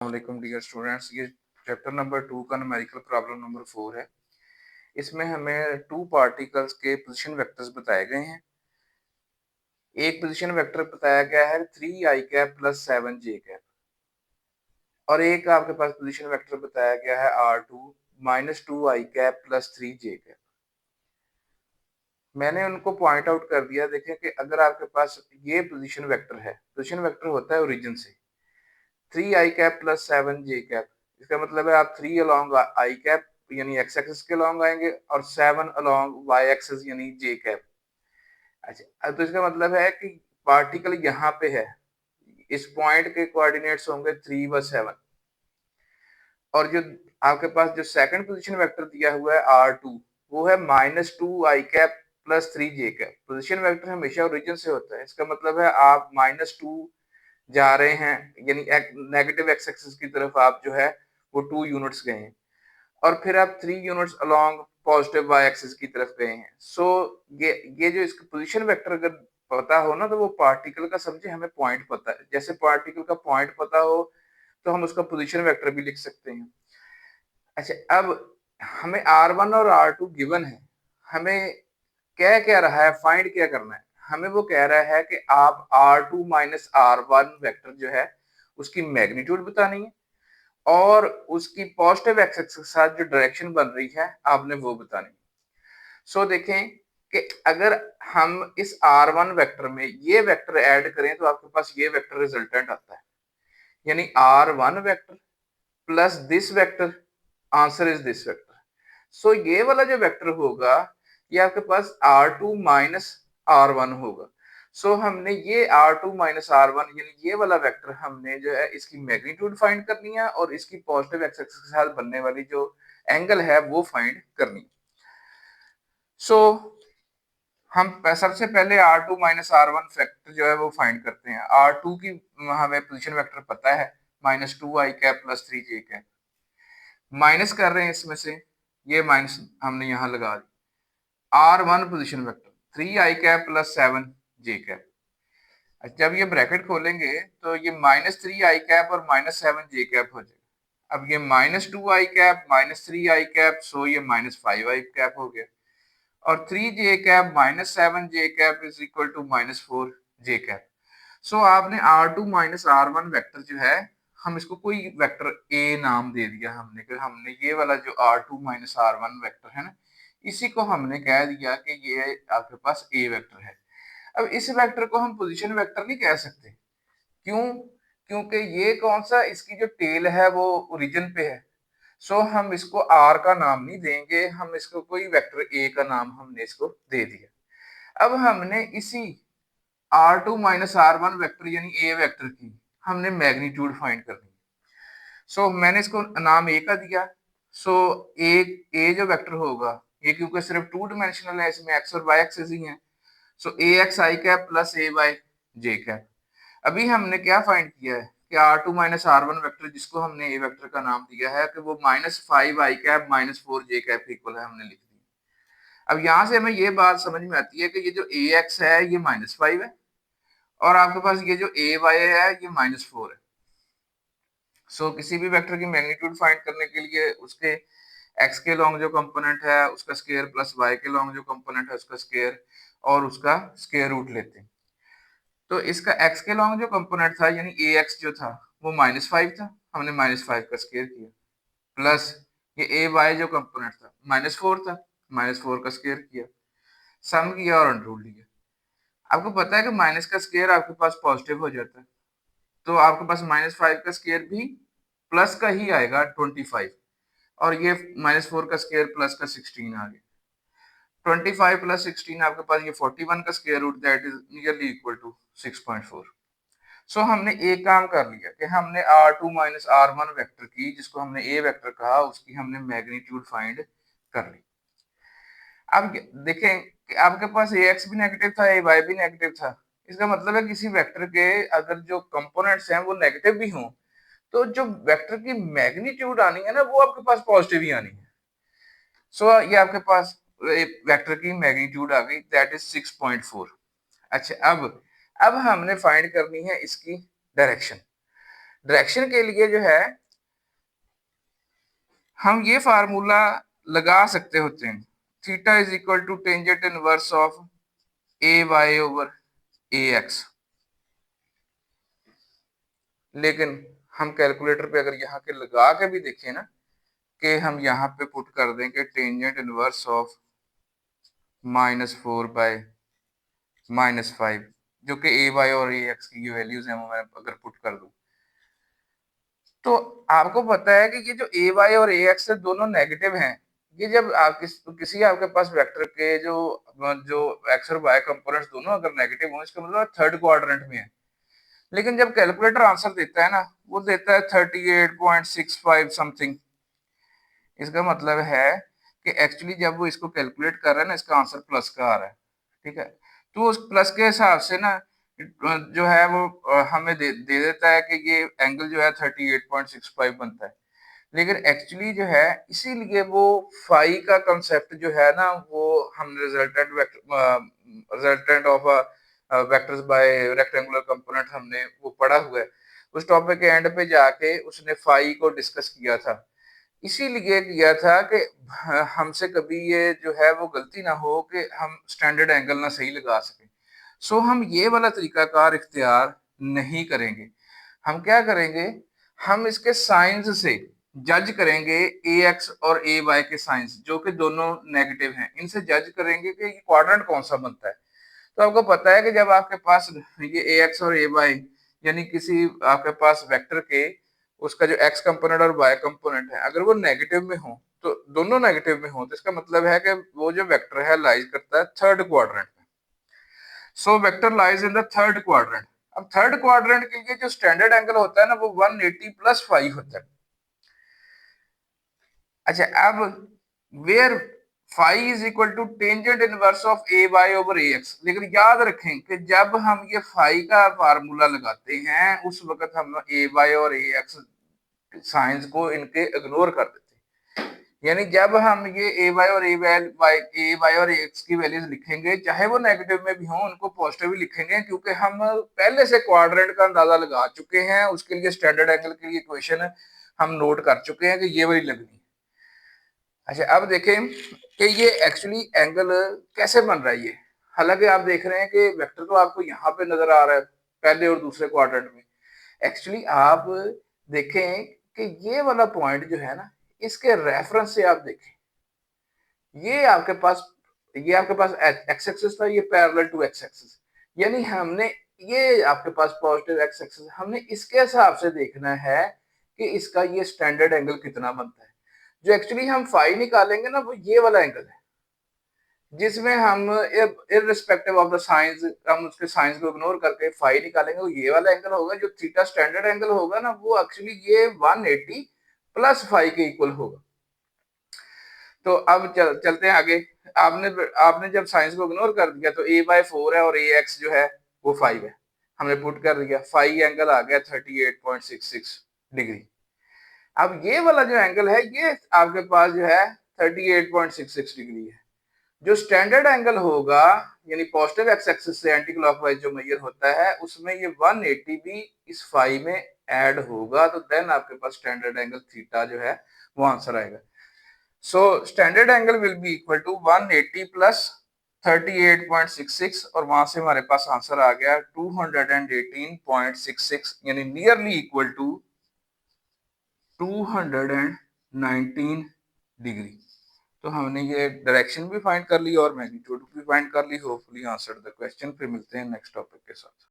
वालेकुम dear students, ये chapter number 2 का न्यूमेरिकल प्रॉब्लम नंबर 4 है। इसमें हमें टू पार्टिकल्स के पोजीशन वेक्टर्स बताए गए हैं। एक पोजीशन वेक्टर बताया गया है 3 आई कैप प्लस 7 जे कैप और एक आपके पास पोजीशन वेक्टर बताया गया है R2 माइनस 2 आई कैप प्लस 3 जे कैप। मैंने उनको पॉइंट आउट कर दिया। देखें कि अगर आपके पास ये पोजीशन वेक्टर है, पोजीशन वेक्टर होता है ओरिजिन से 3 आई कैप प्लस 7 जे कैप। इसका मतलब है आप 3 अलोंग आई कैप यानी एक्स एक्सिस के अलोंग आएंगे और 7 अलोंग वाई एक्सिस यानी जे कैप। अच्छा, तो इसका मतलब है कि पार्टिकल यहाँ पे है, इस पॉइंट के कोऑर्डिनेट्स होंगे 3 व 7 और जो आपके पास जो सेकंड पोजीशन वेक्टर दिया हुआ है R2 वो है माइनस 2 आई cap plus 3 j cap. Position vector हमेशा ओरिजिन से होता है। इसका मतलब है आप -2 जा रहे हैं यानी नेगेटिव एक्स एक्सिस की तरफ आप जो है वो 2 यूनिट्स गए हैं और फिर आप 3 units along positive Y axis की तरफ गए हैं। सो ये जो इसका पोजीशन वेक्टर अगर पता हो ना तो वो पार्टिकल का समझे हमें पॉइंट पता है। जैसे पार्टिकल का पॉइंट पता हो तो हम उसका पोजीशन वेक्टर भी लिख सकते हैं। अच्छा, अब हमें R1 और R2 गिवन है। हमें क्या रहा है, फाइंड क्या करना है। हमें वो कह रहा है कि आप R2 माइनस R1 वेक्टर जो है उसकी मैग्नीट्यूड बतानी है और उसकी पॉजिटिव एक्सिस के साथ जो डायरेक्शन बन रही है आपने वो बतानी है। सो देखें कि अगर हम इस R1 वेक्टर में ये वेक्टर ऐड करें तो आपके पास ये वेक्टर रिजल्टेंट आता है, यानी R1 vector plus this vector, answer is this vector. So ये वाला जो वेक्टर होगा ये आपके पास R2 माइनस R1 होगा। सो हमने ये R2 माइनस R1 यानी ये वाला वेक्टर हमने जो है इसकी मैग्नीट्यूड फाइंड करनी है और इसकी पॉजिटिव एक्स एक्सिस के साथ बनने वाली जो एंगल है वो फाइंड करनी है। सो हम सबसे पहले R2 माइनस R1 फैक्टर जो है वो फाइंड करते हैं। R2 की हमें पोजीशन वेक्टर पता है -2 आई cap plus 3 j cap. Minus कर रहे हैं इसमें से, ये माइनस हमने यहाँ लगा दी। R1 पोजीशन वेक्टर 3 आई कैप प्लस 7 जे कैप। जब ये ब्रैकेट खोलेंगे तो ये -3 आई कैप और -7 जे कैप हो जाएगा। अब ये -2 आई कैप -3 आई कैप, सो ये -5 आई कैप हो गया और 3 j cap -7 j cap is equal to -4 j cap. So आपने R2 माइनस R1 वेक्टर जो है हम इसको कोई वेक्टर A नाम दे दिया हमने कि हमने ये वाला जो R2 माइनस R1 वेक्टर है ना इसी को हमने कह दिया कि ये आपके पास A वेक्टर है। अब इस वेक्टर को हम पोजीशन वेक्टर नहीं कह सकते। क्यों? क्योंकि ये कौन सा इसकी जो टेल है वो ओरिजिन पे है। सो हम इसको R का नाम नहीं देंगे, हम इसको कोई वेक्टर A का नाम हमने इसको दे दिया। अब हमने इसी R2 माइनस R1 वेक्टर यानी A वेक्टर की हमने मैग्नीट्यूड फाइंड करनी है। सो मैंने इसको नाम A का दिया। सो A जो वेक्टर होगा ये क्योंकि सिर्फ 2 डायमेंशनल है, इसमें x और y एक्सिस ही है। सो ax i cap plus ay j cap. अभी हमने क्या फाइंड किया है कि R2 माइनस R1 वेक्टर जिसको हमने A वेक्टर का नाम दिया है कि वो -5 i cap -4 j cap equal है, हमने लिख दिया। अब यहाँ से हमें ये बात समझ में आती है कि ये जो ax है ये -5 है और आपके पास ये जो ay है ये -4 है। सो किसी भी वेक्टर की मैग्नीट्यूड फाइंड करने के लिए उसके x के लॉन्ग जो कंपोनेंट है उसका स्क्वायर प्लस y के लॉन्ग जो कंपोनेंट है उसका स्क्वायर और उसका स्क्वायर रूट लेते हैं। तो इसका x के लॉन्ग जो कंपोनेंट था यानी ax जो था वो -5 था, हमने -5 का स्क्वायर किया प्लस ये ay जो कंपोनेंट था -4 था, -4 का स्क्वायर किया, सम किया और अंडर रूट लिया। आपको पता है कि माइनस का स्क्वायर आपके पास पॉजिटिव हो जाता है, तो आपके पास -5 का स्क्वायर भी प्लस का ही आएगा 25 और ये -4 का स्क्वायर प्लस का 16 आ गया। 25 प्लस 16 आपके पास ये 41 का square root that is nearly equal to 6.4। So हमने एक काम कर लिया कि हमने R2 माइनस R1 वेक्टर की जिसको हमने A वेक्टर कहा उसकी हमने मैग्नीट्यूड फाइंड कर ली। अब देखें कि आपके पास ax भी नेगेटिव था ay भी नेगेटिव था। इसका मतलब है किसी वेक्टर के अगर जो कंपोनेंट्स हैं वो नेगेटिव भी हों तो जो वेक्टर की मैग्नीट्यूड आनी है ना वो आपके पास पॉजिटिव ही आनी है। सो ये आपके पास वेक्टर की मैग्नीट्यूड आ गई दैट इज 6.4। अच्छा, अब हमने फाइंड करनी है इसकी डायरेक्शन। डायरेक्शन के लिए जो है हम ये फार्मूला लगा सकते होते हैं, theta is equal to tangent inverse of A Y over A X. लेकिन हम कैलकुलेटर पे अगर यहाँ के लगा के भी देखें ना, कि हम यहाँ पे पुट कर दें कि टेंजेंट इनवर्स ऑफ -4/-5, जो कि ए वाई और ए एक्स की वैल्यूज हैं, वो मैं अगर पुट कर दूं, तो आपको पता है कि ये जो ए वाई और ए एक्स है दोनों नेगेटिव हैं। ये जब आप किसी आपके पास वेक्टर के जो जो एक्स और वाई कंपोनेंट्स दोनों अगर नेगेटिव हो, इसका मतलब थर्ड क्वाड्रेंट में है। लेकिन जब कैलकुलेटर आंसर देता है ना, वो देता है 38.65 समथिंग। इसका मतलब है कि एक्चुअली जब वो इसको कैलकुलेट कर रहा है ना, इसका आंसर प्लस का आ रहा है, ठीक है। तो उस प्लस के हिसाब से ना जो है वो हमें दे देता है कि ये एंगल जो है 38.65 बनता है। लेकिन एक्चुअली जो है, इसीलिए वो फाई का कंसेप्ट जो है ना, वो हम resultant of vectors bye rectangular component हमने वो पढ़ा हुआ है। उस टॉपिक के एंड पे जाके उसने फाई को डिस्कस किया था, इसीलिए किया था कि हमसे कभी ये जो है वो गलती ना हो कि हम स्टैंडर्ड एंगल ना सही लगा सकें। सो हम ये वाला तरीकाकार इख्तियार नहीं करेंगे। हम क्या करेंगे, हम इसके साइंस से जज करेंगे ए एक्स और ए वाई के साइंस, जो कि दोनों नेगेटिव हैं, इनसे जज करेंगे कि ये क्वाड्रेंट कौन सा बनता है। तो आपको पता है कि जब आपके पास ये ए एक्स और ए वाई यानी किसी आपके पास वेक्टर के उसका जो एक्स कंपोनेंट और वाई कंपोनेंट है, अगर वो नेगेटिव में हो, तो दोनों नेगेटिव में हो, तो इसका मतलब है कि वो जो वेक्टर है लाइज करता है थर्ड क्वाड्रेंट में। So vector lies in the third quadrant. अब थर्ड क्वाड्रेंट के लिए जो स्टैंडर्ड एंगल होता है ना, वो 180 + 5 होता है। अच्छा, अब where phi is equal to tangent inverse of A Y over A X. लेकिन याद रखें कि जब हम ये फाई का फार्मूला लगाते हैं, उस वक्त हम ए वाई और ए एक्स साइंस को इनके इग्नोर कर देते हैं। यानी जब हम ये ए वाई और ए वाई और एक्स की वैल्यूज लिखेंगे, चाहे वो नेगेटिव में भी हो, उनको पॉजिटिव ही लिखेंगे, क्योंकि हम पहले से क्वाड्रेंट का अंदाजा लगा चुके हैं। उसके लिए स्टैंडर्ड एंगल की इक्वेशन हम नोट कर चुके हैं कि ये वाली लगनी है। अच्छा, अब देखें कि ये एक्चुअली एंगल कैसे बन रहा है ये। हालांकि आप देख रहे हैं कि वेक्टर तो आपको यहाँ पे नजर आ रहा है पहले और दूसरे क्वाड्रेंट में। एक्चुअली आप देखें कि ये वाला पॉइंट जो है ना, इसके रेफरेंस से आप देखें, ये आपके पास एक्स एक्सिस था, ये पैरेलल टू एक्स एक्सिस, यानी हमने ये आपके पास पॉजिटिव एक्स एक्सिस, हमने इसके हिसाब से देखना है कि इसका ये स्टैंडर्ड एंगल कितना बनता है। जो एक्चुअली हम फाई निकालेंगे ना, वो ये वाला एंगल है, जिसमें हम इररिस्पेक्टिव ऑफ द साइंस, हम उसके साइंस को इग्नोर करके फाई निकालेंगे, वो ये वाला एंगल होगा। जो थीटा स्टैंडर्ड एंगल होगा ना, वो एक्चुअली ये 180 + 5 के इक्वल होगा। तो अब चलते हैं आगे। आपने आपने जब साइंस को इग्नोर कर दिया, तो a/4 है और ax जो है वो 5 है, हमने पुट कर दिया। फाई एंगल आ गया 38.66 डिग्री। अब ये वाला जो एंगल है, ये आपके पास जो है 38.66 डिग्री है। जो स्टैंडर्ड एंगल होगा, यानी पॉजिटिव एक्स एक्सिस से एंटी क्लॉकवाइज जो मेजर होता है, उसमें ये 180 भी इस फाई में ऐड होगा, तो देन आपके पास स्टैंडर्ड एंगल थीटा जो है वो आंसर आएगा। So standard angle will be equal to 180 plus 38.66, और वहां से हमारे पास आंसर आ गया 218.66, यानी नियरली इक्वल टू 219 डिग्री। तो हमने ये डायरेक्शन भी फाइंड कर ली और मैग्नीट्यूड भी फाइंड कर ली। Hopefully answer the question. फिर मिलते हैं नेक्स्ट टॉपिक के साथ।